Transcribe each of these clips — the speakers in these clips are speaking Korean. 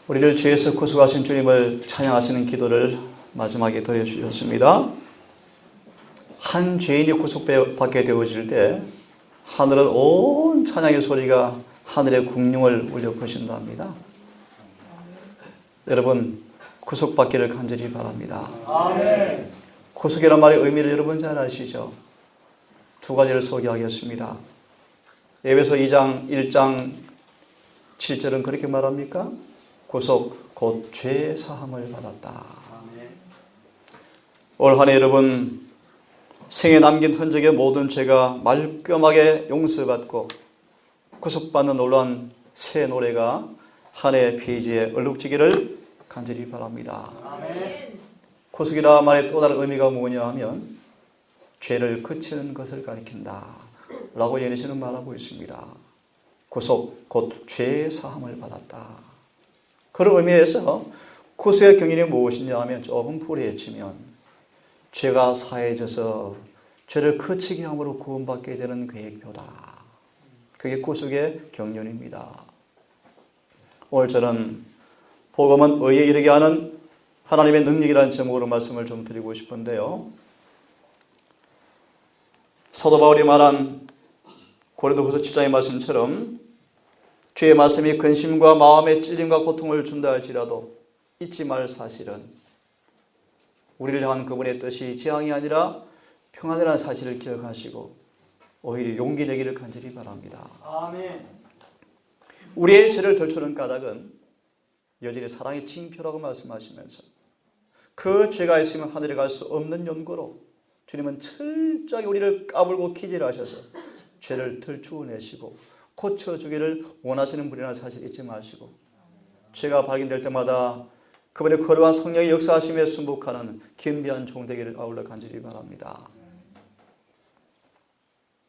우리를 죄에서 구속하신 주님을 찬양하시는 기도를 마지막에 드려주셨습니다. 한 죄인이 구속받게 되어질 때 하늘은 온 찬양의 소리가 하늘의 궁룡을 울려 퍼진답니다. 여러분, 구속받기를 간절히 바랍니다. 아멘. 구속이란 말의 의미를 여러분 잘 아시죠? 두 가지를 소개하겠습니다. 에베소 2장 1장 7절은 그렇게 말합니까? 구속 곧 죄 사함을 받았다. 아멘. 올 한 해 여러분 생에 남긴 흔적의 모든 죄가 말끔하게 용서받고 구속받는 놀라운 새 노래가 한 해 페이지에 얼룩지기를 간절히 바랍니다. 아멘. 구속이라 말의 또 다른 의미가 뭐냐 하면 죄를 그치는 것을 가리킨다 라고 예니시는 말하고 있습니다. 구속 곧 죄 사함을 받았다. 그런 의미에서 구속의 경륜이 무엇이냐 하면 조금 풀이해치면 죄가 사해져서 죄를 그치게 함으로 구원받게 되는 계획표다. 그게 구속의 경륜입니다. 오늘 저는 복음은 의에 이르게 하는 하나님의 능력이라는 제목으로 말씀을 좀 드리고 싶은데요. 사도 바울이 말한 고린도후서 7장의 말씀처럼 주의 말씀이 근심과 마음의 찔림과 고통을 준다 할지라도 잊지 말 사실은 우리를 향한 그분의 뜻이 재앙이 아니라 평안이라는 사실을 기억하시고 오히려 용기 내기를 간절히 바랍니다. 아멘. 우리의 죄를 덜추는 까닭은 여전히 사랑의 징표라고 말씀하시면서 그 죄가 있으면 하늘에 갈 수 없는 연고로 주님은 철저하게 우리를 까불고 기질하셔서 죄를 덜추어내시고 고쳐주기를 원하시는 분이라는 사실 잊지 마시고 죄가 발견될 때마다 그분의 거룩한 성령의 역사하심에 순복하는 겸비한 종 되기를 아울러 간절히 바랍니다.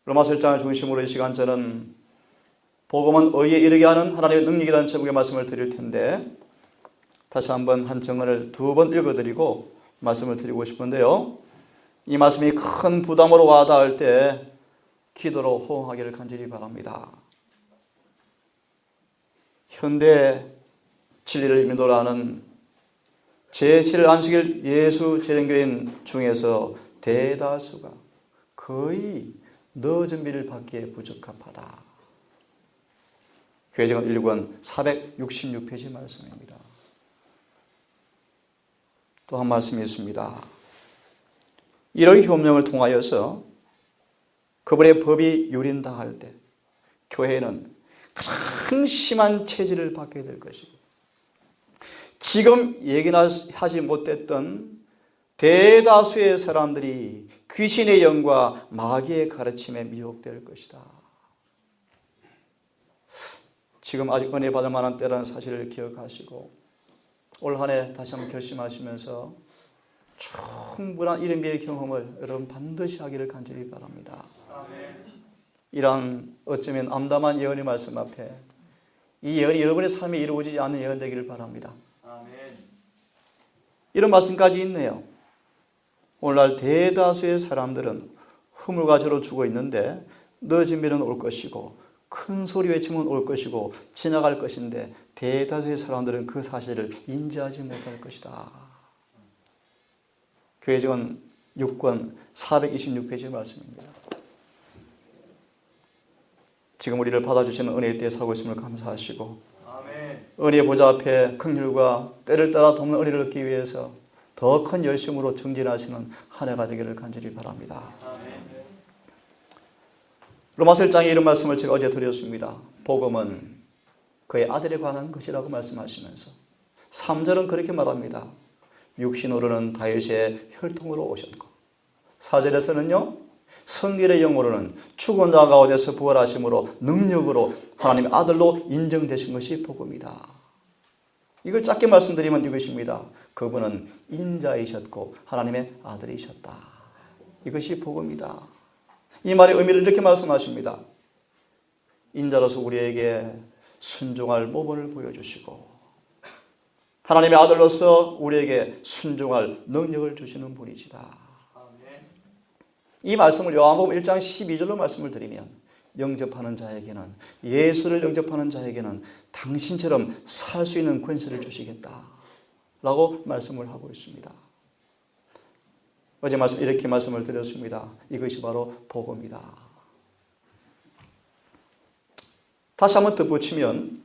로마서 1장을 중심으로 이 시간 저는 복음은 의에 이르게 하는 하나님의 능력이라는 제목의 말씀을 드릴 텐데 다시 한번 한 정언을 두 번 읽어드리고 말씀을 드리고 싶은데요. 이 말씀이 큰 부담으로 와닿을 때 기도로 호응하기를 간절히 바랍니다. 현대 진리를 인도하는 제7일 안식일 예수 재림교인 중에서 대다수가 거의 너 준비를 받기에 부적합하다. 교회정원 1권 466페이지 말씀입니다. 또 한 말씀이 있습니다. 이런 효명을 통하여서 그분의 법이 유린다 할 때 교회는 가장 심한 체질을 받게 될 것이고 지금 얘기나 하지 못했던 대다수의 사람들이 귀신의 영과 마귀의 가르침에 미혹될 것이다. 지금 아직 은혜 받을 만한 때라는 사실을 기억하시고 올 한 해 다시 한번 결심하시면서 충분한 이른비의 경험을 여러분 반드시 하기를 간절히 바랍니다. 아멘. 이런 어쩌면 암담한 예언의 말씀 앞에 이 예언이 여러분의 삶에 이루어지지 않는 예언 되기를 바랍니다. 아멘. 이런 말씀까지 있네요. 오늘날 대다수의 사람들은 흐물과저로 죽어 있는데 늦은 비는 올 것이고 큰 소리 외치면 올 것이고 지나갈 것인데 대다수의 사람들은 그 사실을 인지하지 못할 것이다. 교회정원 6권 426페이지 말씀입니다. 지금 우리를 받아주시는 은혜의 때에 살고 있음을 감사하시고 아멘. 은혜의 보좌 앞에 긍휼과 때를 따라 돕는 은혜를 얻기 위해서 더 큰 열심으로 정진하시는 한 해가 되기를 간절히 바랍니다. 아멘. 로마서 1장에 이런 말씀을 제가 어제 드렸습니다. 복음은 그의 아들에 관한 것이라고 말씀하시면서 3절은 그렇게 말합니다. 육신으로는 다윗의 혈통으로 오셨고 4절에서는요. 성결의 영으로는 죽은 자 가운데서 부활하심으로 능력으로 하나님의 아들로 인정되신 것이 복음이다. 이걸 짧게 말씀드리면 이것입니다. 그분은 인자이셨고 하나님의 아들이셨다. 이것이 복음이다. 이 말의 의미를 이렇게 말씀하십니다. 인자로서 우리에게 순종할 모범을 보여주시고 하나님의 아들로서 우리에게 순종할 능력을 주시는 분이시다. 이 말씀을 요한복음 1장 12절로 말씀을 드리면 영접하는 자에게는, 예수를 영접하는 자에게는 당신처럼 살 수 있는 권세를 주시겠다 라고 말씀을 하고 있습니다. 어제 이렇게 말씀을 드렸습니다. 이것이 바로 복음이다. 다시 한번 덧붙이면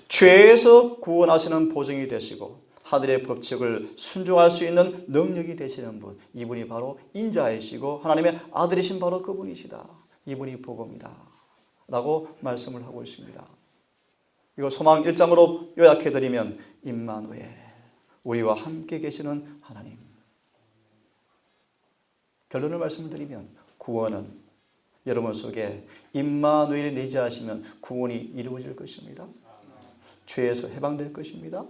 죄에서 구원하시는 보증이 되시고 하늘의 법칙을 순종할 수 있는 능력이 되시는 분, 이분이 바로 인자이시고 하나님의 아들이신 바로 그분이시다. 이분이 복음이다 라고 말씀을 하고 있습니다. 이거 소망 1장으로 요약해드리면 임마누엘, 우리와 함께 계시는 하나님. 결론을 말씀드리면 구원은 여러분 속에 임마누엘이 내재하시면 구원이 이루어질 것입니다. 죄에서 해방될 것입니다.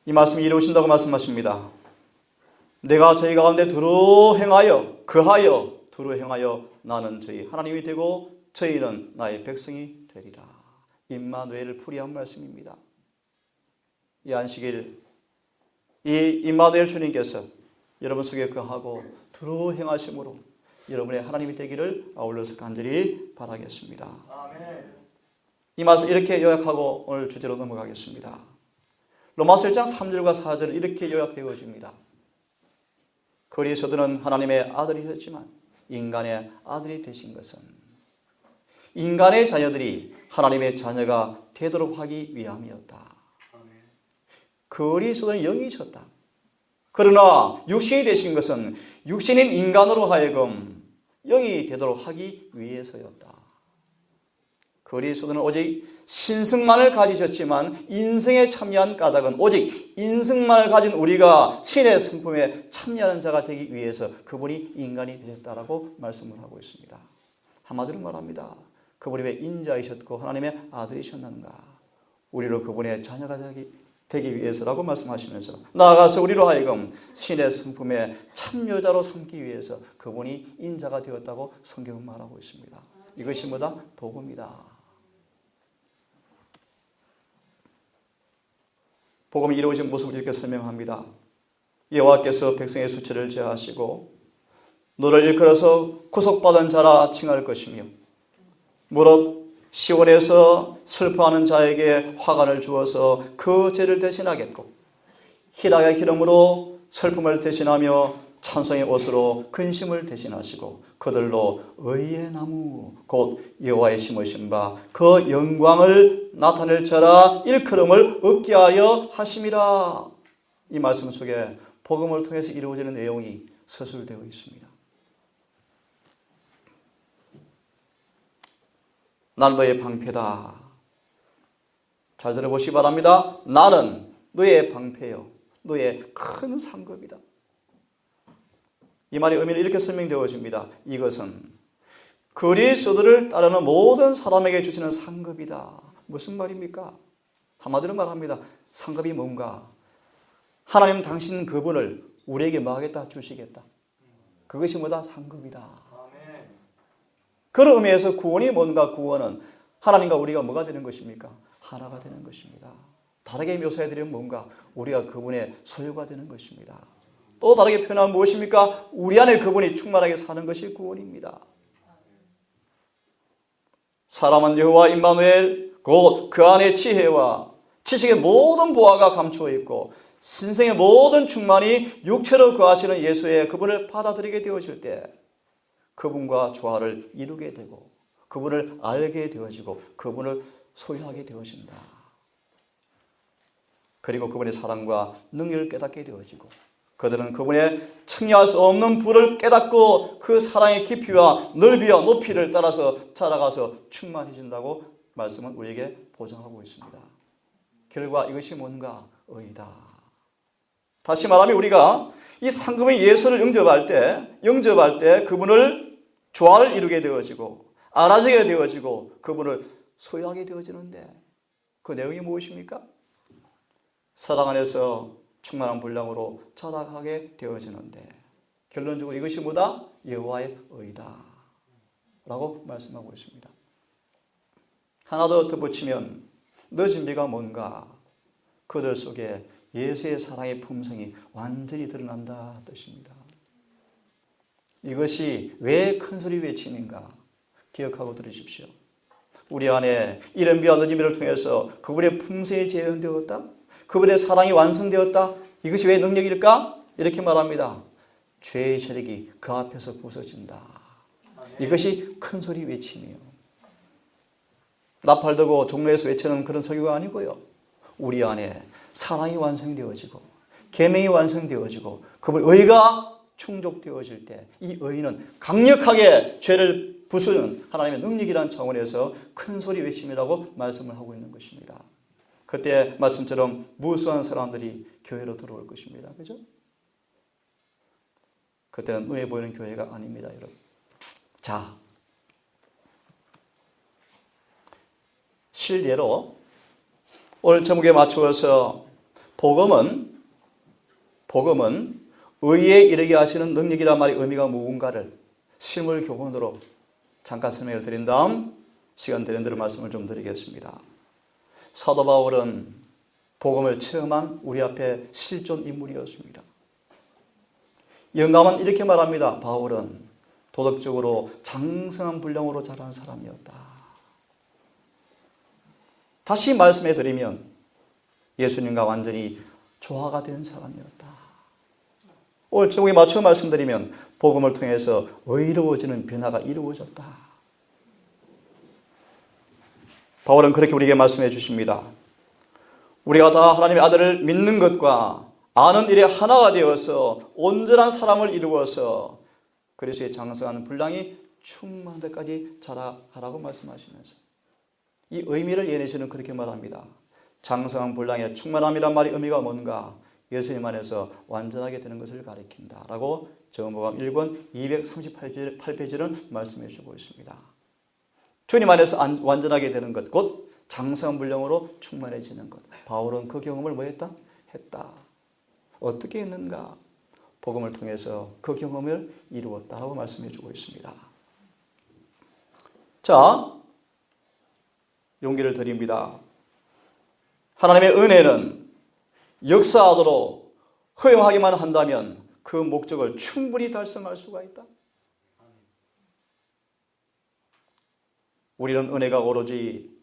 이 말씀이 이루어진다고 말씀하십니다. 내가 저희 가운데 두루 행하여 그하여 두루 행하여 나는 저희 하나님이 되고 저희는 나의 백성이 되리라. 임마누엘을 풀이한 말씀입니다. 이 안식일 이 임마누엘 주님께서 여러분 속에 거하고 두루 행하심으로 여러분의 하나님이 되기를 아울러서 간절히 바라겠습니다. 아멘. 이 말씀 이렇게 요약하고 오늘 주제로 넘어가겠습니다. 로마서 1장 3절과 4절은 이렇게 요약되어집니다. 그리스도는 하나님의 아들이셨지만 인간의 아들이 되신 것은 인간의 자녀들이 하나님의 자녀가 되도록 하기 위함이었다. 그리스도는 영이셨다. 그러나 육신이 되신 것은 육신인 인간으로 하여금 영이 되도록 하기 위해서였다. 그리스도는 오직 신성만을 가지셨지만 인성에 참여한 까닭은 오직 인성만을 가진 우리가 신의 성품에 참여하는 자가 되기 위해서 그분이 인간이 되셨다라고 말씀을 하고 있습니다. 한마디로 말합니다. 그분이 왜 인자이셨고 하나님의 아들이셨는가? 우리로 그분의 자녀가 되기 위해서라고 말씀하시면서 나아가서 우리로 하여금 신의 성품에 참여자로 삼기 위해서 그분이 인자가 되었다고 성경은 말하고 있습니다. 이것이 뭐다? 복음이다. 복음이 이루어진 모습을 이렇게 설명합니다. 여호와께서 백성의 수치를 제하시고 너를 일컬어서 구속받은 자라 칭할 것이며 무릇 시온에서 슬퍼하는 자에게 화관을 주어서 그 죄를 대신하겠고 희락의 기름으로 슬픔을 대신하며 찬송의 옷으로 근심을 대신하시고 그들로 의의 나무 곧 여호와의 심으신 바 그 영광을 나타낼 자라 일컬음을 얻게 하여 하심이라. 이 말씀 속에 복음을 통해서 이루어지는 내용이 서술되어 있습니다. 나는 너의 방패다. 잘 들어보시기 바랍니다. 나는 너의 방패요 너의 큰 상급이다. 이 말의 의미는 이렇게 설명되어집니다. 이것은 그리스도를 따르는 모든 사람에게 주시는 상급이다. 무슨 말입니까? 한마디로 말합니다. 상급이 뭔가? 하나님 당신 그분을 우리에게 뭐 하겠다? 주시겠다. 그것이 뭐다? 상급이다. 그런 의미에서 구원이 뭔가? 구원은 하나님과 우리가 뭐가 되는 것입니까? 하나가 되는 것입니다. 다르게 묘사해드리면 뭔가? 우리가 그분의 소유가 되는 것입니다. 또 다르게 표현하면 무엇입니까? 우리 안에 그분이 충만하게 사는 것이 구원입니다. 사람은 여호와 임마누엘 곧 그 안에 지혜와 지식의 모든 보화가 감추어 있고 신성의 모든 충만이 육체로 거하시는 예수의 그분을 받아들이게 되어질 때 그분과 조화를 이루게 되고 그분을 알게 되어지고 그분을 소유하게 되어진다. 그리고 그분의 사랑과 능력을 깨닫게 되어지고 그들은 그분의 청량할 수 없는 부를 깨닫고 그 사랑의 깊이와 넓이와 높이를 따라서 자라가서 충만해진다고 말씀은 우리에게 보장하고 있습니다. 결과 이것이 뭔가? 의다. 다시 말하면 우리가 이 상급의 예수를 영접할 때 그분을 조화를 이루게 되어지고 알아지게 되어지고 그분을 소유하게 되어지는데 그 내용이 무엇입니까? 사랑 안에서 충만한 분량으로 자라가게 되어지는데 결론적으로 이것이 뭐다? 여호와의 의다 라고 말씀하고 있습니다. 하나 더 덧붙이면 늦은 비가 뭔가? 그들 속에 예수의 사랑의 품성이 완전히 드러난다 뜻입니다. 이것이 왜 큰소리 외침인가 기억하고 들으십시오. 우리 안에 이른비와 늦은비를 통해서 그분의 품성이 재현되었다. 그분의 사랑이 완성되었다. 이것이 왜 능력일까? 이렇게 말합니다. 죄의 세력이 그 앞에서 부서진다. 이것이 큰소리 외침이에요. 나팔들고 종로에서 외치는 그런 설교가 아니고요. 우리 안에 사랑이 완성되어지고 계명이 완성되어지고 그분 의가 충족되어질 때 이 의는 강력하게 죄를 부수는 하나님의 능력이라는 차원에서 큰소리 외침이라고 말씀을 하고 있는 것입니다. 그때 말씀처럼 무수한 사람들이 교회로 들어올 것입니다. 그죠? 그때는 눈에 보이는 교회가 아닙니다, 여러분. 자, 실례로 오늘 제목에 맞추어서 복음은 의에 이르게 하시는 능력이란 말의 의미가 무언가를 실물 교훈으로 잠깐 설명을 드린 다음 시간 되는 대로 말씀을 좀 드리겠습니다. 사도 바울은 복음을 체험한 우리 앞에 실존 인물이었습니다. 영감은 이렇게 말합니다. 바울은 도덕적으로 장성한 분량으로 자란 사람이었다. 다시 말씀해 드리면 예수님과 완전히 조화가 된 사람이었다. 오늘 제목에 맞춰 말씀드리면 복음을 통해서 의로워지는 변화가 이루어졌다. 바울은 그렇게 우리에게 말씀해 주십니다. 우리가 다 하나님의 아들을 믿는 것과 아는 일에 하나가 되어서 온전한 사람을 이루어서 그리스도의 장성한 분량이 충만한 데까지 자라가라고 말씀하시면서 이 의미를 예내시는 그렇게 말합니다. 장성한 분량의 충만함이란 말의 의미가 뭔가? 예수님 안에서 완전하게 되는 것을 가리킨다 라고 정언복음 1권 238페이지는 말씀해 주고 있습니다. 주님 안에서 완전하게 되는 것, 곧 장성한 분량으로 충만해지는 것. 바울은 그 경험을 뭐 했다? 했다. 어떻게 했는가? 복음을 통해서 그 경험을 이루었다고 말씀해 주고 있습니다. 자, 용기를 드립니다. 하나님의 은혜는 역사하도록 허용하기만 한다면 그 목적을 충분히 달성할 수가 있다. 우리는 은혜가 오로지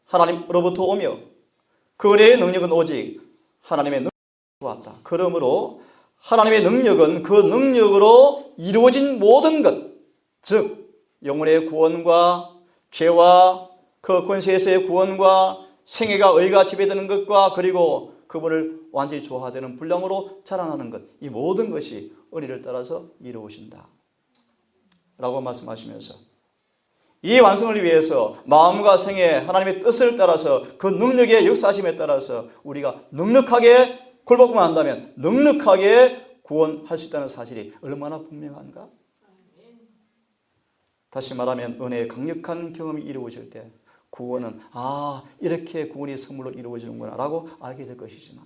하나님으로부터 오며 그 은혜의 능력은 오직 하나님의 능력으로 왔다. 그러므로 하나님의 능력은 그 능력으로 이루어진 모든 것, 즉 영혼의 구원과 죄와 그 권세에서의 구원과 생애가 의가 지배되는 것과 그리고 그분을 완전히 조화되는 분량으로 자라나는 것, 이 모든 것이 은혜를 따라서 이루어진다 라고 말씀하시면서 이 완성을 위해서 마음과 생애 하나님의 뜻을 따라서 그 능력의 역사심에 따라서 우리가 넉넉하게 굴복만 한다면 넉넉하게 구원할 수 있다는 사실이 얼마나 분명한가? 다시 말하면 은혜의 강력한 경험이 이루어질 때 구원은 이렇게 구원이 선물로 이루어지는구나 라고 알게 될 것이지만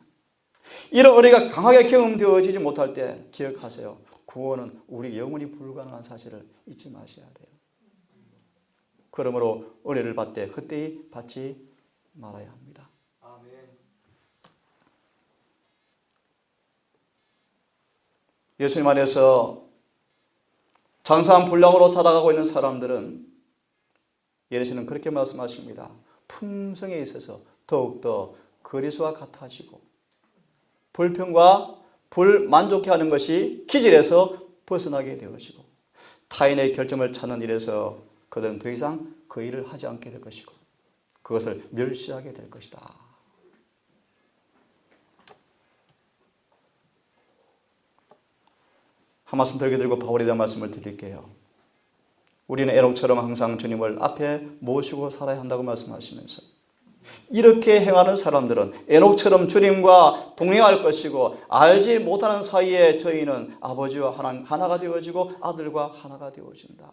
이런 은혜가 강하게 경험되어지지 못할 때 기억하세요. 구원은 우리 영원히 불가능한 사실을 잊지 마셔야 돼요. 그러므로 은혜를 받을 때 헛되이 받지 말아야 합니다. 아멘. 예수님 안에서 장성한 분량으로 자라가고 있는 사람들은 예수님은 그렇게 말씀하십니다. 품성에 있어서 더욱더 그리스도와 같아지고 불평과 불만족해 하는 것이 기질에서 벗어나게 되어지고 타인의 결점을 찾는 일에서 그들은 더 이상 그 일을 하지 않게 될 것이고 그것을 멸시하게 될 것이다. 한 말씀 더 들고 바울에 대한 말씀을 드릴게요. 우리는 에녹처럼 항상 주님을 앞에 모시고 살아야 한다고 말씀하시면서 이렇게 행하는 사람들은 에녹처럼 주님과 동행할 것이고 알지 못하는 사이에 저희는 아버지와 하나가 되어지고 아들과 하나가 되어진다.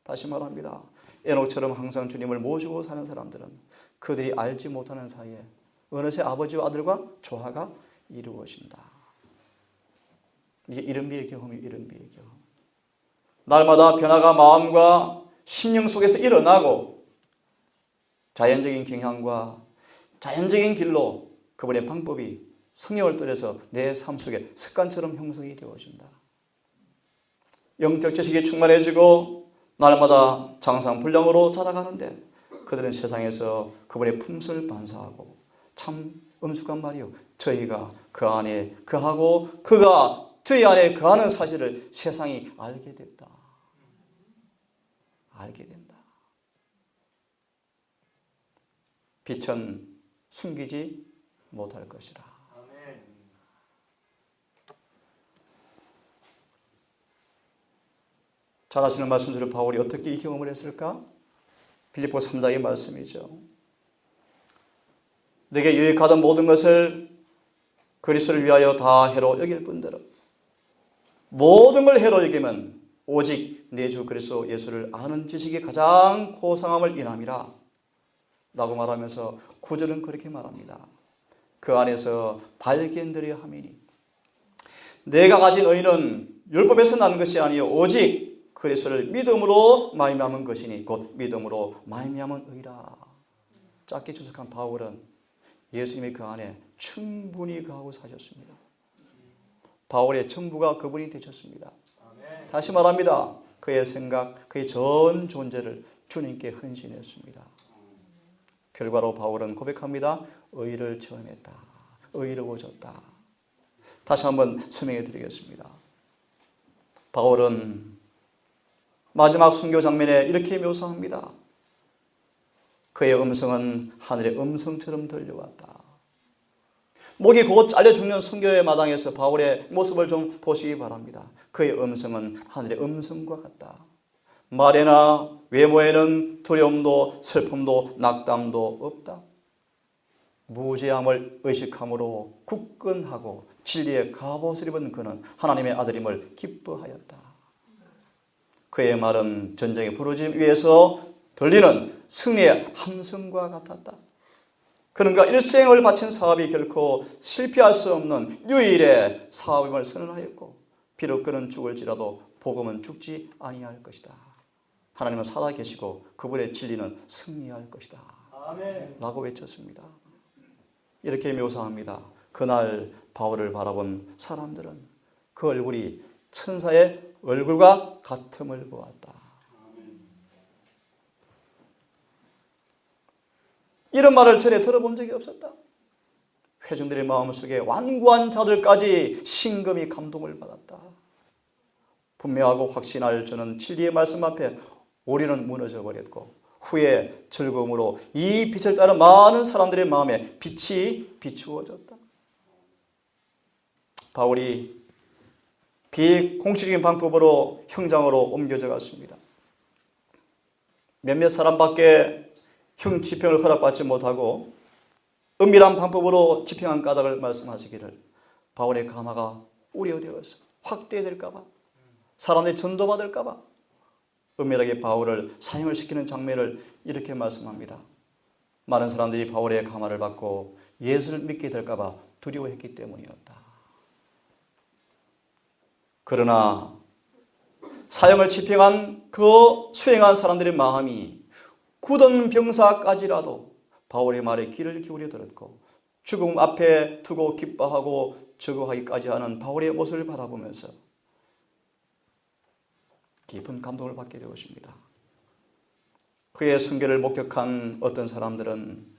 다시 말합니다. 에녹처럼 항상 주님을 모시고 사는 사람들은 그들이 알지 못하는 사이에 어느새 아버지와 아들과 조화가 이루어진다. 이게 이른비의 경험이 이른비의 경험. 날마다 변화가 마음과 심령 속에서 일어나고 자연적인 경향과 자연적인 길로 그분의 방법이 성령을 따라서 내 삶 속에 습관처럼 형성이 되어진다. 영적 지식이 충만해지고 날마다 장상불량으로 자라가는데 그들은 세상에서 그분의 품성을 반사하고 참 엄숙한 말이요. 저희가 그 안에 거하고 그가 저희 안에 거하는 사실을 세상이 알게 됐다. 알게 된다. 빛은 숨기지 못할 것이라. 아멘. 잘 아시는 말씀대로 바울이 어떻게 이 경험을 했을까? 빌립보 3장의 말씀이죠. 내게 유익하던 모든 것을 그리스도를 위하여 다 해로 여길 뿐더러 모든 걸 해로 여기면 오직 내 주 그리스도 예수를 아는 지식이 가장 고상함을 인함이라 라고 말하면서 9절은 그렇게 말합니다. 그 안에서 발견되려 함이니 내가 가진 의는 율법에서 난 것이 아니요 오직 그리스도를 믿음으로 말미암은 것이니 곧 믿음으로 말미암은 의라. 짧게 주석한 바울은 예수님이 그 안에 충분히 거하고 사셨습니다. 바울의 전부가 그분이 되셨습니다. 아멘. 다시 말합니다. 그의 생각, 그의 전 존재를 주님께 헌신했습니다. 결과로 바울은 고백합니다. 의를 체험했다. 의로워졌다. 다시 한번 설명해 드리겠습니다. 바울은 마지막 순교 장면에 이렇게 묘사합니다. 그의 음성은 하늘의 음성처럼 들려왔다. 목이 곧 잘려 죽는 순교의 마당에서 바울의 모습을 좀 보시기 바랍니다. 그의 음성은 하늘의 음성과 같다. 말에나 외모에는 두려움도 슬픔도 낙담도 없다. 무죄함을 의식함으로 굳건하고 진리의 갑옷을 입은 그는 하나님의 아들임을 기뻐하였다. 그의 말은 전쟁의 부르짐 위에서 들리는 승리의 함성과 같았다. 그는가 일생을 바친 사업이 결코 실패할 수 없는 유일의 사업임을 선언하였고 비록 그는 죽을지라도 복음은 죽지 아니할 것이다. 하나님은 살아계시고 그분의 진리는 승리할 것이다. 아멘. 라고 외쳤습니다. 이렇게 묘사합니다. 그날 바울을 바라본 사람들은 그 얼굴이 천사의 얼굴과 같음을 보았다. 이런 말을 전에 들어본 적이 없었다. 회중들의 마음속에 완고한 자들까지 심금이 감동을 받았다. 분명하고 확신할 저는 진리의 말씀 앞에 우리는 무너져 버렸고 후에 즐거움으로 이 빛을 따라 많은 사람들의 마음에 빛이 비추어졌다. 바울이 비공식적인 방법으로 형장으로 옮겨져 갔습니다. 몇몇 사람밖에 형 집행을 허락받지 못하고 은밀한 방법으로 집행한 까닭을 말씀하시기를 바울의 가마가 우려되어서 확대될까 봐 사람들이 전도받을까 봐 은밀하게 바울을 사형을 시키는 장면을 이렇게 말씀합니다. 많은 사람들이 바울의 가마를 받고 예수를 믿게 될까 봐 두려워했기 때문이었다. 그러나 사형을 집행한 그 수행한 사람들의 마음이 굳은 병사까지라도 바울의 말에 귀를 기울여 들었고 죽음 앞에 두고 기뻐하고 저거하기까지 하는 바울의 모습을 바라보면서 깊은 감동을 받게 되었습니다. 그의 순교를 목격한 어떤 사람들은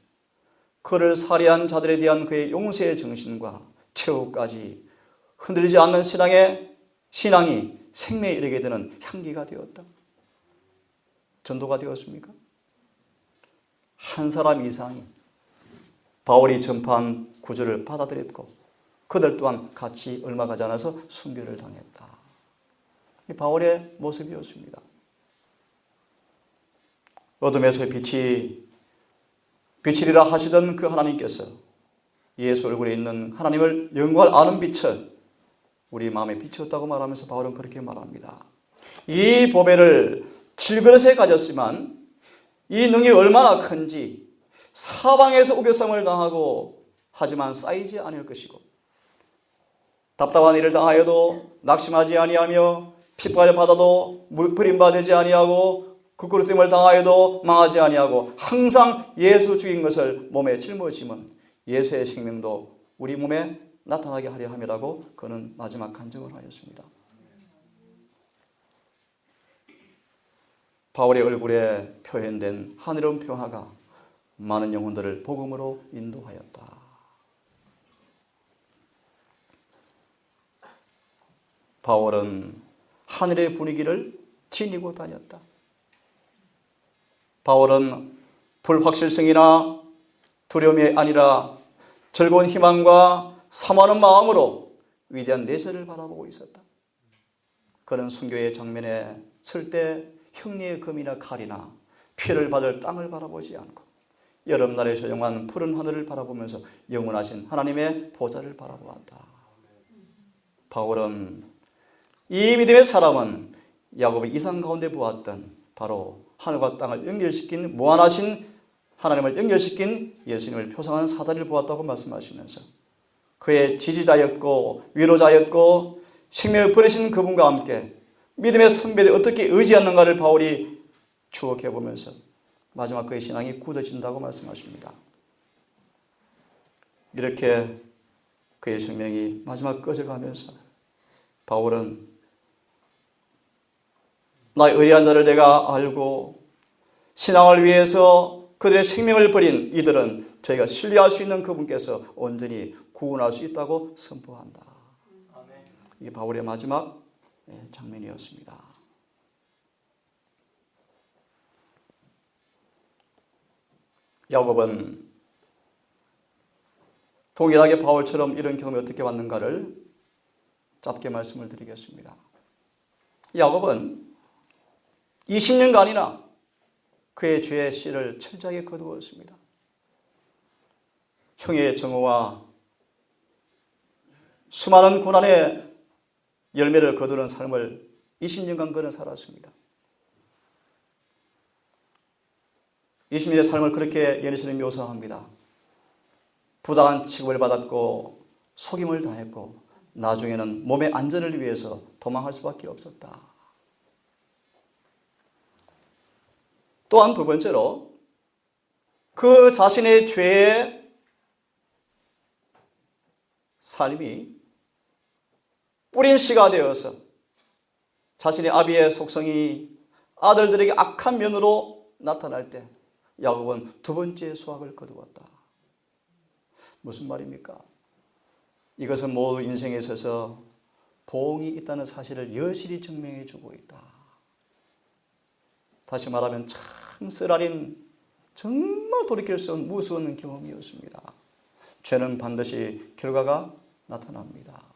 그를 살해한 자들에 대한 그의 용서의 정신과 최후까지 흔들리지 않는 신앙이 생명에 이르게 되는 향기가 되었다. 전도가 되었습니까? 한 사람 이상이 바울이 전파한 구절을 받아들였고 그들 또한 같이 얼마 가지 않아서 순교를 당했다. 이 바울의 모습이었습니다. 어둠에서 빛이리라 하시던 그 하나님께서 예수 얼굴에 있는 하나님을 영광을 아는 빛을 우리 마음에 비추었다고 말하면서 바울은 그렇게 말합니다. 이 보배를 질그릇에 가졌지만 이 능력이 얼마나 큰지 사방에서 우겨쌈을 당하고 하지만 쌓이지 않을 것이고 답답한 일을 당하여도 낙심하지 아니하며 핍박을 받아도 버림받지 아니하고 국그릇됨을 당하여도 망하지 아니하고 항상 예수 죽인 것을 몸에 짊어지면 예수의 생명도 우리 몸에 나타나게 하려 함이라고 그는 마지막 간증을 하였습니다. 바울의 얼굴에 표현된 하늘의 평화가 많은 영혼들을 복음으로 인도하였다. 바울은 하늘의 분위기를 지니고 다녔다. 바울은 불확실성이나 두려움이 아니라 즐거운 희망과 사모하는 마음으로 위대한 내세를 바라보고 있었다. 그는 순교의 장면에 설 때 형리의 금이나 칼이나 피를 받을 땅을 바라보지 않고 여름날에 조용한 푸른 하늘을 바라보면서 영원하신 하나님의 보좌를 바라보았다. 바울은 이 믿음의 사람은 야곱의 이상 가운데 보았던 바로 하늘과 땅을 연결시킨 무한하신 하나님을 연결시킨 예수님을 표상하는 사다리를 보았다고 말씀하시면서 그의 지지자였고 위로자였고 생명을 버리신 그분과 함께 믿음의 선배들이 어떻게 의지했는가를 바울이 추억해 보면서 마지막 그의 신앙이 굳어진다고 말씀하십니다. 이렇게 그의 생명이 마지막 꺼져가면서 바울은 나의 의리한 자를 내가 알고 신앙을 위해서 그들의 생명을 버린 이들은 저희가 신뢰할 수 있는 그분께서 온전히 구원할 수 있다고 선포한다. 이게 바울의 마지막 장면이었습니다. 야곱은 동일하게 바울처럼 이런 경험이 어떻게 왔는가를 짧게 말씀을 드리겠습니다. 야곱은 20년간이나 그의 죄의 씨를 철저하게 거두었습니다. 형의 정오와 수많은 고난의 열매를 거두는 삶을 20년간 그는 살았습니다. 20년의 삶을 그렇게 예수님이 묘사합니다. 부당한 취급을 받았고 속임을 당했고 나중에는 몸의 안전을 위해서 도망할 수밖에 없었다. 또한 두 번째로 그 자신의 죄의 삶이 뿌린 씨가 되어서 자신의 아비의 속성이 아들들에게 악한 면으로 나타날 때 야곱은 두 번째 수확을 거두었다. 무슨 말입니까? 이것은 모두 인생에 있어서 보응이 있다는 사실을 여실히 증명해 주고 있다. 다시 말하면 참 쓰라린 정말 돌이킬 수 없는 무서운 경험이었습니다. 죄는 반드시 결과가 나타납니다.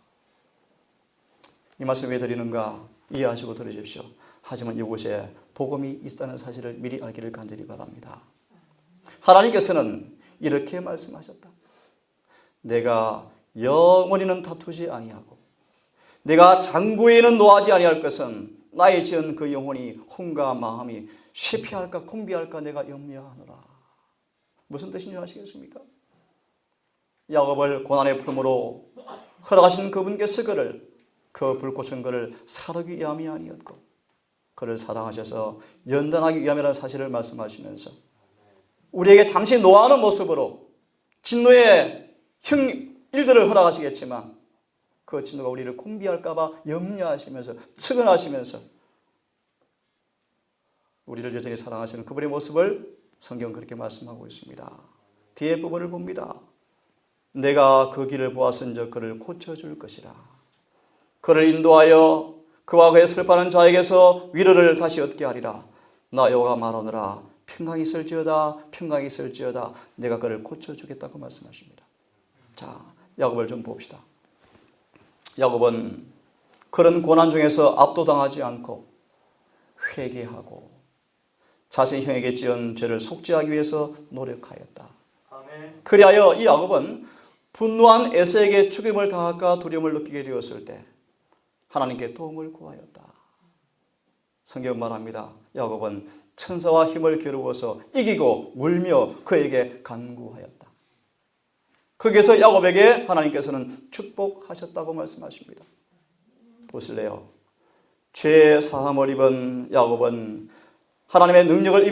이 말씀 왜 드리는가 이해하시고 들으십시오. 하지만 이곳에 복음이 있다는 사실을 미리 알기를 간절히 바랍니다. 하나님께서는 이렇게 말씀하셨다. 내가 영원히는 다투지 아니하고 내가 장구에는 노하지 아니할 것은 나의 지은 그 영혼이 혼과 마음이 쇠피할까 공비할까 내가 염려하노라. 무슨 뜻인지 아시겠습니까? 야곱을 고난의 품으로 허락하신 그분께서 그를 그 불꽃은 그를 사르기 위함이 아니었고 그를 사랑하셔서 연단하기 위함이라는 사실을 말씀하시면서 우리에게 잠시 노하는 모습으로 진노의 일들을 허락하시겠지만 그 진노가 우리를 공비할까 봐 염려하시면서 측은하시면서 우리를 여전히 사랑하시는 그분의 모습을 성경은 그렇게 말씀하고 있습니다. 뒤에 부분을 봅니다. 내가 그 길을 보았은즉 그를 고쳐줄 것이라. 그를 인도하여 그와 그의 슬퍼하는 자에게서 위로를 다시 얻게 하리라. 나 여호와가 말하노라. 평강이 있을지어다. 평강이 있을지어다. 내가 그를 고쳐주겠다고 말씀하십니다. 자, 야곱을 좀 봅시다. 야곱은 그런 고난 중에서 압도당하지 않고 회개하고 자신이 형에게 지은 죄를 속죄하기 위해서 노력하였다. 아멘. 그리하여 이 야곱은 분노한 에서에게 죽임을 당할까 두려움을 느끼게 되었을 때 하나님께 도움을 구하였다. 성경 말합니다. 야곱은 천사와 힘을 겨루어서 이기고 울며 그에게 간구하였다. 거기서 야곱에게 하나님께서는 축복하셨다고 말씀하십니다. 보실래요? 죄 사함을 입은 야곱은 하나님의 능력을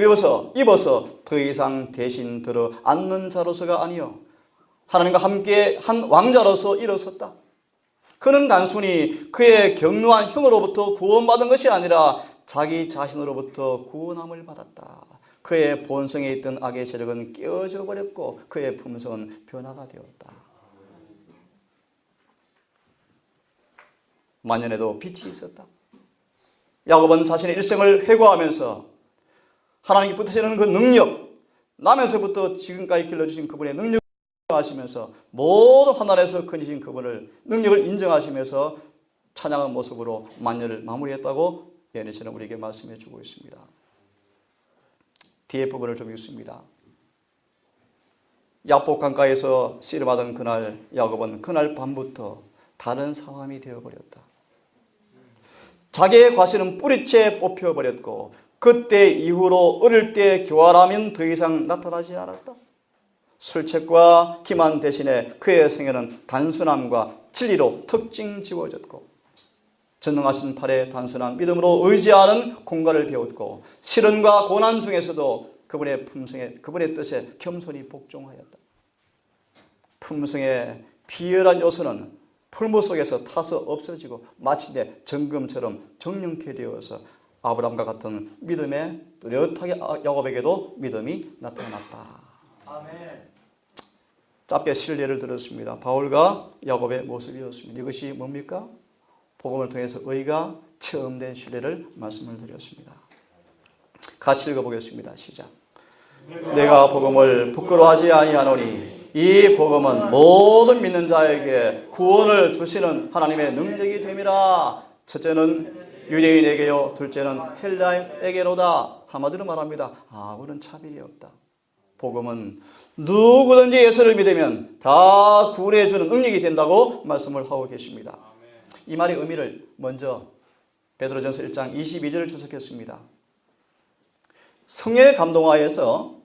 입어서 더 이상 대신 들어 앉는 자로서가 아니요 하나님과 함께 한 왕자로서 일어섰다. 그는 단순히 그의 경노한 형으로부터 구원받은 것이 아니라 자기 자신으로부터 구원함을 받았다. 그의 본성에 있던 악의 세력은 깨어져 버렸고 그의 품성은 변화가 되었다. 만년에도 빛이 있었다. 야곱은 자신의 일생을 회고하면서 하나님께 붙으시는 그 능력, 나면서부터 지금까지 길러주신 그분의 능력을 인정하시면서 모든 환난에서 건지신 그분을 능력을 인정하시면서 찬양한 모습으로 만년을 마무리했다고 예언에서는 우리에게 말씀해 주고 있습니다. 뒤에 부분을 좀 읽습니다. 야복 강가에서 씨를 받은 그날 야곱은 그날 밤부터 다른 사람이 되어버렸다. 자기의 과실은 뿌리채 뽑혀버렸고 그때 이후로 어릴 때 교활하면 더 이상 나타나지 않았다. 술책과 기만 대신에 그의 생애는 단순함과 진리로 특징 지워졌고 전능하신 팔의 단순한 믿음으로 의지하는 공간을 배웠고 시련과 고난 중에서도 그분의 품성에 그분의 뜻에 겸손히 복종하였다. 품성의 비열한 요소는 풀무 속에서 타서 없어지고 마침내 정금처럼 정령케 되어서 아브라함과 같은 믿음에 뚜렷하게 야곱에게도 믿음이 나타났다. 아멘. 짧게 실례를 들었습니다. 바울과 야곱의 모습이었습니다. 이것이 뭡니까? 복음을 통해서 의가 체험된 신뢰를 말씀을 드렸습니다. 같이 읽어보겠습니다. 시작. 내가 복음을 부끄러워하지 아니하노니 이 복음은 모든 믿는 자에게 구원을 주시는 하나님의 능력이 됨이라. 첫째는 유대인에게요, 둘째는 헬라인에게로다. 한마디로 말합니다. 아무런 차별이 없다. 복음은 누구든지 예수를 믿으면 다 구원해 주는 능력이 된다고 말씀을 하고 계십니다. 이 말의 의미를 먼저 베드로전서 1장 22절을 주석했습니다. 성령의 감동하에서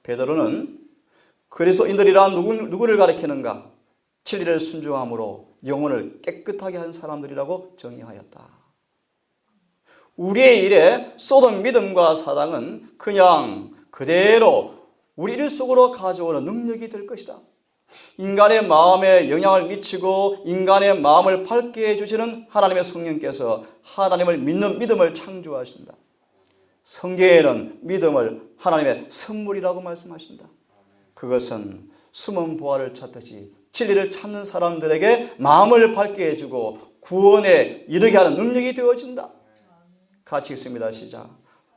베드로는 그리스도인들이란 누구를 가리키는가? 진리를 순종함으로 영혼을 깨끗하게 한 사람들이라고 정의하였다. 우리의 일에 쏟은 믿음과 사랑은 그냥 그대로 우리 일 속으로 가져오는 능력이 될 것이다. 인간의 마음에 영향을 미치고 인간의 마음을 밝게 해주시는 하나님의 성령께서 하나님을 믿는 믿음을 창조하신다. 성경에는 믿음을 하나님의 선물이라고 말씀하신다. 그것은 숨은 보화를 찾듯이 진리를 찾는 사람들에게 마음을 밝게 해주고 구원에 이르게 하는 능력이 되어진다. 같이 읽습니다. 시작.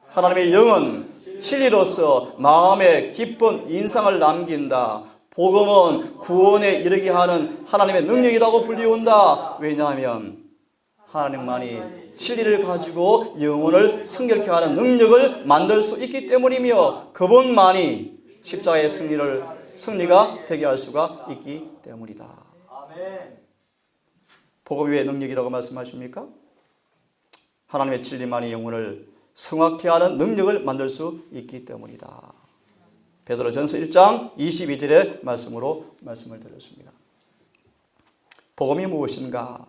하나님의 영은 진리로서 마음에 깊은 인상을 남긴다. 복음은 구원에 이르게 하는 하나님의 능력이라고 불리운다. 왜냐하면 하나님만이 진리를 가지고 영혼을 성결케 하는 능력을 만들 수 있기 때문이며 그분만이 십자가의 승리가 되게 할 수가 있기 때문이다. 아멘. 복음이 왜 능력이라고 말씀하십니까? 하나님의 진리만이 영혼을 성확케 하는 능력을 만들 수 있기 때문이다. 베드로전서 1장 22절의 말씀으로 말씀을 드렸습니다. 복음이 무엇인가?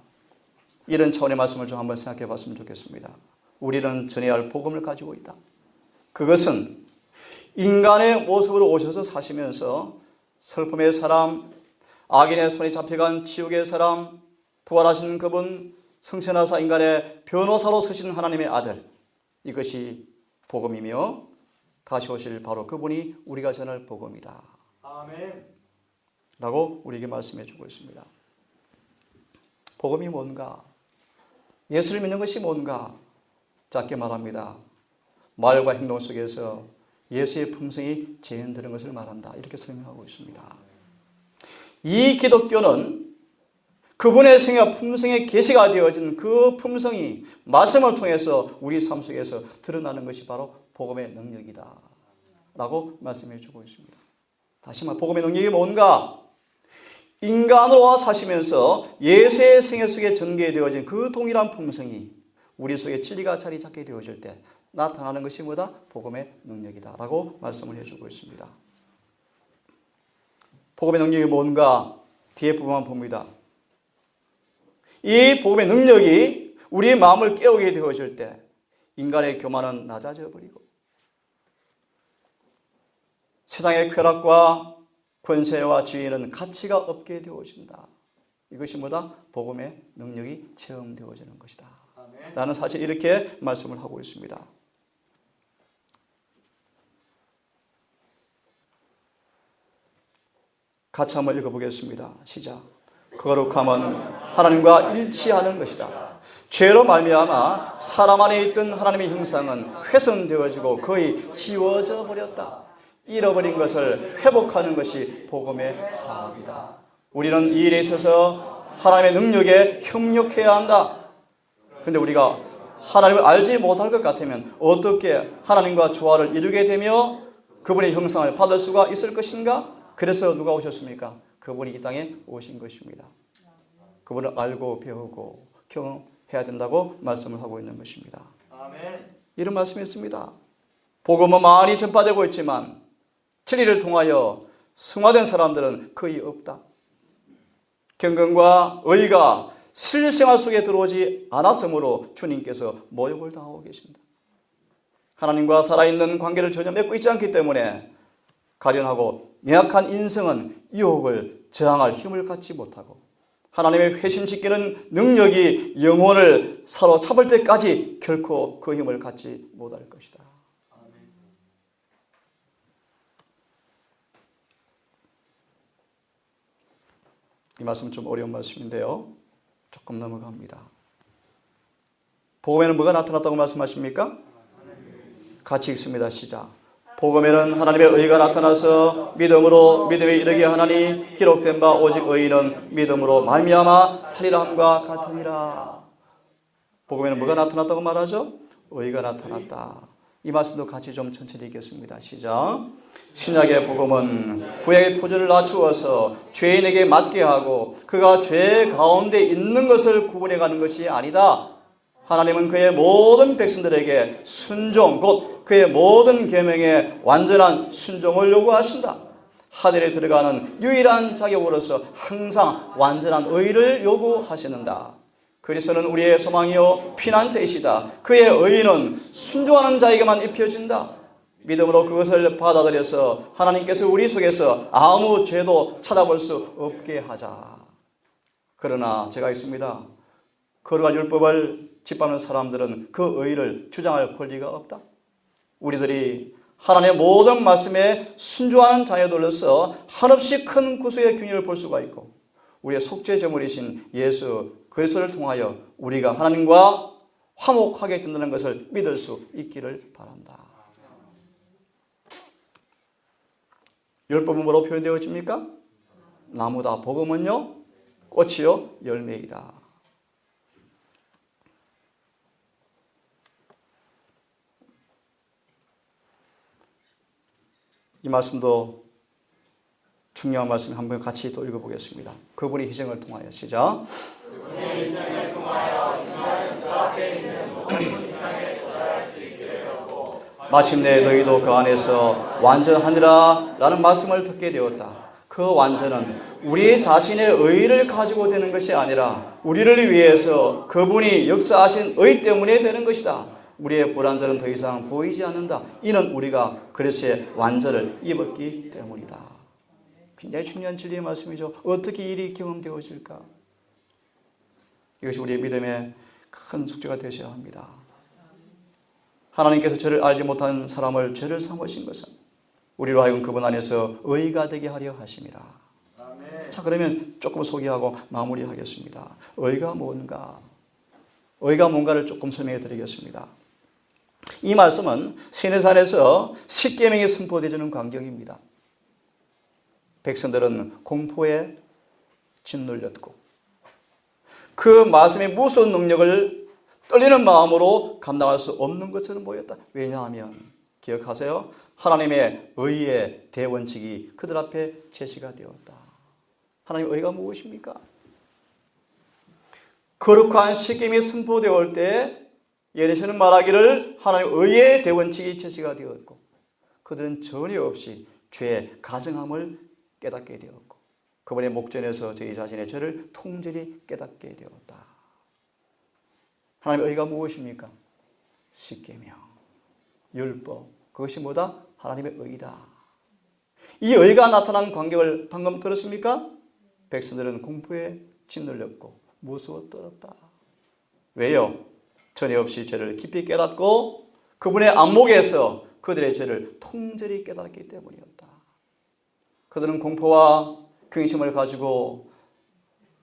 이런 차원의 말씀을 좀 한번 생각해 봤으면 좋겠습니다. 우리는 전해야 할 복음을 가지고 있다. 그것은 인간의 모습으로 오셔서 사시면서 슬픔의 사람, 악인의 손에 잡혀간 지옥의 사람, 부활하신 그분, 성천하사 인간의 변호사로 서신 하나님의 아들, 이것이 복음이며 다시 오실 바로 그분이 우리가 전할 복음이다. 아멘. 라고 우리에게 말씀해 주고 있습니다. 복음이 뭔가? 예수를 믿는 것이 뭔가? 짧게 말합니다. 말과 행동 속에서 예수의 품성이 재현되는 것을 말한다. 이렇게 설명하고 있습니다. 이 기독교는 그분의 생애와 품성에 계시가 되어진 그 품성이 말씀을 통해서 우리 삶 속에서 드러나는 것이 바로 복음의 능력이다. 라고 말씀해 주고 있습니다. 다시 말해 복음의 능력이 뭔가? 인간으로 사시면서 예수의 생애 속에 전개되어진 그 동일한 품성이 우리 속에 진리가 자리 잡게 되어질 때 나타나는 것이 뭐다? 복음의 능력이다. 라고 말씀을 해주고 있습니다. 복음의 능력이 뭔가? 뒤에 부분만 봅니다. 이 복음의 능력이 우리의 마음을 깨우게 되어질 때 인간의 교만은 낮아져 버리고 세상의 쾌락과 권세와 지위는 가치가 없게 되어진다. 이것이 뭐다? 복음의 능력이 체험되어지는 것이다. 아멘. 라는 사실 이렇게 말씀을 하고 있습니다. 같이 한번 읽어보겠습니다. 시작. 거룩함은 하나님과 일치하는 것이다. 죄로 말미암아 사람 안에 있던 하나님의 형상은 훼손되어지고 거의 지워져 버렸다. 잃어버린 것을 회복하는 것이 복음의 사업이다. 우리는 이 일에 있어서 하나님의 능력에 협력해야 한다. 그런데 우리가 하나님을 알지 못할 것 같으면 어떻게 하나님과 조화를 이루게 되며 그분의 형상을 받을 수가 있을 것인가? 그래서 누가 오셨습니까? 그분이 이 땅에 오신 것입니다. 그분을 알고 배우고 경험해야 된다고 말씀을 하고 있는 것입니다. 아멘. 이런 말씀이 있습니다. 복음은 많이 전파되고 있지만 진리를 통하여 승화된 사람들은 거의 없다. 경건과 의가 실생활 속에 들어오지 않았으므로 주님께서 모욕을 당하고 계신다. 하나님과 살아있는 관계를 전혀 맺고 있지 않기 때문에 가련하고 연약한 인성은 유혹을 저항할 힘을 갖지 못하고 하나님의 회심시키는 능력이 영혼을 사로잡을 때까지 결코 그 힘을 갖지 못할 것이다. 이 말씀은 좀 어려운 말씀인데요. 조금 넘어갑니다. 복음에는 뭐가 나타났다고 말씀하십니까? 같이 읽습니다. 시작. 복음에는 하나님의 의가 나타나서 믿음으로 믿음에 이르게 하나니 기록된 바 오직 의인은 믿음으로 말미암아 살리라 함과 같으니라. 복음에는 뭐가 나타났다고 말하죠? 의가 나타났다. 이 말씀도 같이 좀 천천히 읽겠습니다. 시작. 신약의 복음은 구약의 표준을 낮추어서 죄인에게 맞게 하고 그가 죄 가운데 있는 것을 구분해가는 것이 아니다. 하나님은 그의 모든 백성들에게 순종, 곧 그의 모든 계명에 완전한 순종을 요구하신다. 하늘에 들어가는 유일한 자격으로서 항상 완전한 의를 요구하시는다. 그리스도는 우리의 소망이요 피난처이시다. 그의 의는 순종하는 자에게만 입혀진다. 믿음으로 그것을 받아들여서 하나님께서 우리 속에서 아무 죄도 찾아볼 수 없게 하자. 그러나 제가 있습니다. 거룩한 율법을 짓밟는 사람들은 그 의를 주장할 권리가 없다. 우리들이 하나님의 모든 말씀에 순종하는 자녀들로서 한없이 큰 구속의 균형을 볼 수가 있고 우리의 속죄제물이신 예수 그리스도를 통하여 우리가 하나님과 화목하게 된다는 것을 믿을 수 있기를 바란다. 율법은 뭐로 표현되어집니까? 나무다. 복음은요? 꽃이요? 열매이다. 이 말씀도 중요한 말씀 한번 같이 또 읽어보겠습니다. 그분의 희생을 통하여 시작. 그분의 희생을 통하여 인간은 그 앞에 있는 모든 이상에 도달할 수 있게 되었고 마침내 너희도 그 안에서 완전하니라 라는 말씀을 듣게 되었다. 그 완전은 우리 자신의 의를 가지고 되는 것이 아니라 우리를 위해서 그분이 역사하신 의 때문에 되는 것이다. 우리의 불완전은 더 이상 보이지 않는다. 이는 우리가 그리스도의 완전을 입었기 때문이다. 굉장히 중요한 진리의 말씀이죠. 어떻게 일이 경험되어질까? 이것이 우리의 믿음의 큰 숙제가 되셔야 합니다. 하나님께서 저를 알지 못한 사람을 죄를 삼으신 것은 우리로 하여금 그분 안에서 의가 되게 하려 하심이라. 아멘. 자, 그러면 조금 소개하고 마무리하겠습니다. 의가 뭔가? 의가 뭔가를 조금 설명해 드리겠습니다. 이 말씀은 시내산에서 십계명이 선포되어지는 광경입니다. 백성들은 공포에 짓눌렸고 그 말씀의 무서운 능력을 떨리는 마음으로 감당할 수 없는 것처럼 보였다. 왜냐하면 기억하세요. 하나님의 의의 대원칙이 그들 앞에 제시가 되었다. 하나님의 의가 무엇입니까? 거룩한 십계명이 선포되어 때 예레미야는 말하기를 하나님의 의의 대원칙이 제시가 되었고 그들은 전혀 없이 죄의 가증함을 깨닫게 되었고 그분의 목전에서 저희 자신의 죄를 통절히 깨닫게 되었다. 하나님의 의가 무엇입니까? 십계명, 율법, 그것이 뭐다? 하나님의 의다. 이 의가 나타난 광경을 방금 들었습니까? 백성들은 공포에 짓눌렸고 무서워 떨었다. 왜요? 전에 없이 죄를 깊이 깨닫고 그분의 안목에서 그들의 죄를 통절히 깨닫기 때문이었다. 그들은 공포와 근심을 가지고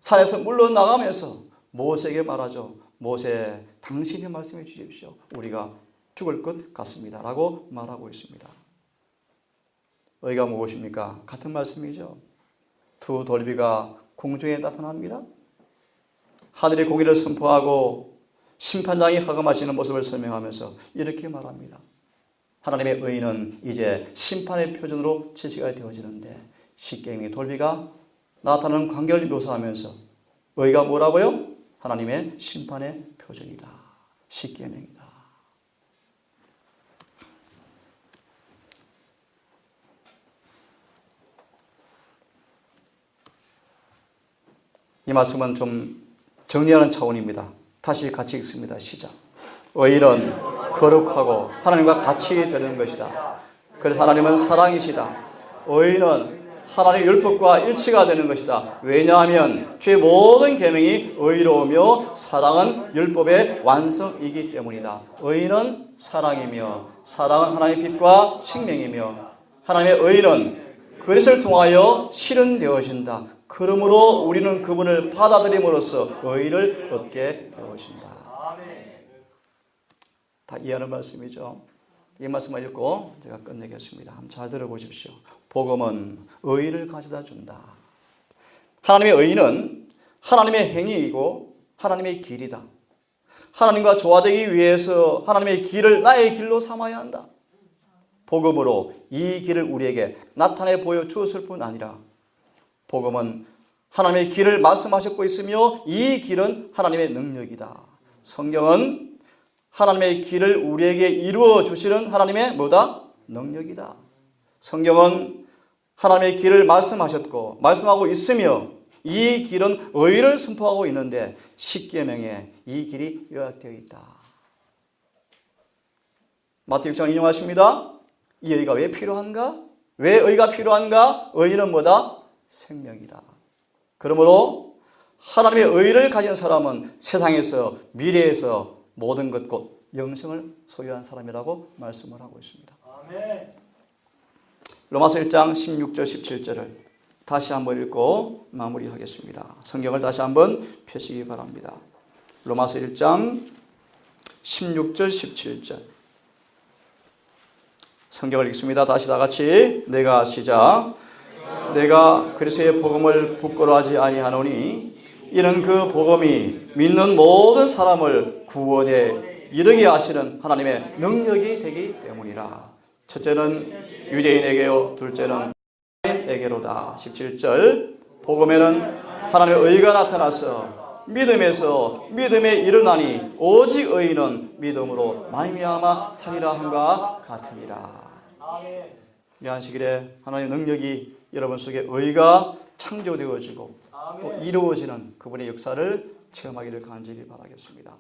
산에서 물러나가면서 모세에게 말하죠. 모세, 당신이 말씀해 주십시오. 우리가 죽을 것 같습니다. 라고 말하고 있습니다. 의가 무엇입니까? 같은 말씀이죠. 두 돌비가 공중에 나타납니다. 하늘이 공의를 선포하고 심판장이 하금하시는 모습을 설명하면서 이렇게 말합니다. 하나님의 의는 이제 심판의 표준으로 제시가 되어지는데 십계명의 돌비가 나타나는 광경을 묘사하면서 의가 뭐라고요? 하나님의 심판의 표준이다. 십계명이다. 이 말씀은 좀 정리하는 차원입니다. 다시 같이 읽습니다. 시작. 의인은 거룩하고 하나님과 같이 되는 것이다. 그래서 하나님은 사랑이시다. 의인은 하나님의 율법과 일치가 되는 것이다. 왜냐하면 주의 모든 계명이 의로우며 사랑은 율법의 완성이기 때문이다. 의인은 사랑이며 사랑은 하나님의 빛과 생명이며 하나님의 의인은 그리스도를 통하여 실현되어진다. 그러므로 우리는 그분을 받아들임으로써 의의를 얻게 되어진다. 다 이해하는 말씀이죠. 이 말씀을 읽고 제가 끝내겠습니다. 한번 잘 들어보십시오. 복음은 의의를 가져다 준다. 하나님의 의의는 하나님의 행위이고 하나님의 길이다. 하나님과 조화되기 위해서 하나님의 길을 나의 길로 삼아야 한다. 복음으로 이 길을 우리에게 나타내 보여주었을 뿐 아니라 복음은 하나님의 길을 말씀하셨고 있으며 이 길은 하나님의 능력이다. 성경은 하나님의 길을 우리에게 이루어 주시는 하나님의 뭐다? 능력이다. 성경은 하나님의 길을 말씀하셨고 말씀하고 있으며 이 길은 의를 선포하고 있는데 십계명에 이 길이 요약되어 있다. 마태복음 6장 인용하십니다. 이 의가 왜 필요한가? 왜 의가 필요한가? 의는 뭐다? 생명이다. 그러므로 하나님의 의를 가진 사람은 세상에서 미래에서 모든 것 곧 영생을 소유한 사람이라고 말씀을 하고 있습니다. 아멘. 로마서 1장 16절 17절을 다시 한번 읽고 마무리하겠습니다. 성경을 다시 한번 펴시기 바랍니다. 로마서 1장 16절 17절 성경을 읽습니다. 다시 다 같이 내가 시작. 내가 그리스도의 복음을 부끄러워하지 아니하노니 이는 그 복음이 믿는 모든 사람을 구원에 이르게 하시는 하나님의 능력이 되기 때문이라. 첫째는 유대인에게요 둘째는 헬라인에게로다. 17절 복음에는 하나님의 의가 나타나서 믿음에서 믿음에 이르나니 오직 의인은 믿음으로 말미암아 살리라 함과 같으니라. 이 안식일에 하나님의 능력이 여러분 속에 의가 창조되어지고 또 이루어지는 그분의 역사를 체험하기를 간절히 바라겠습니다.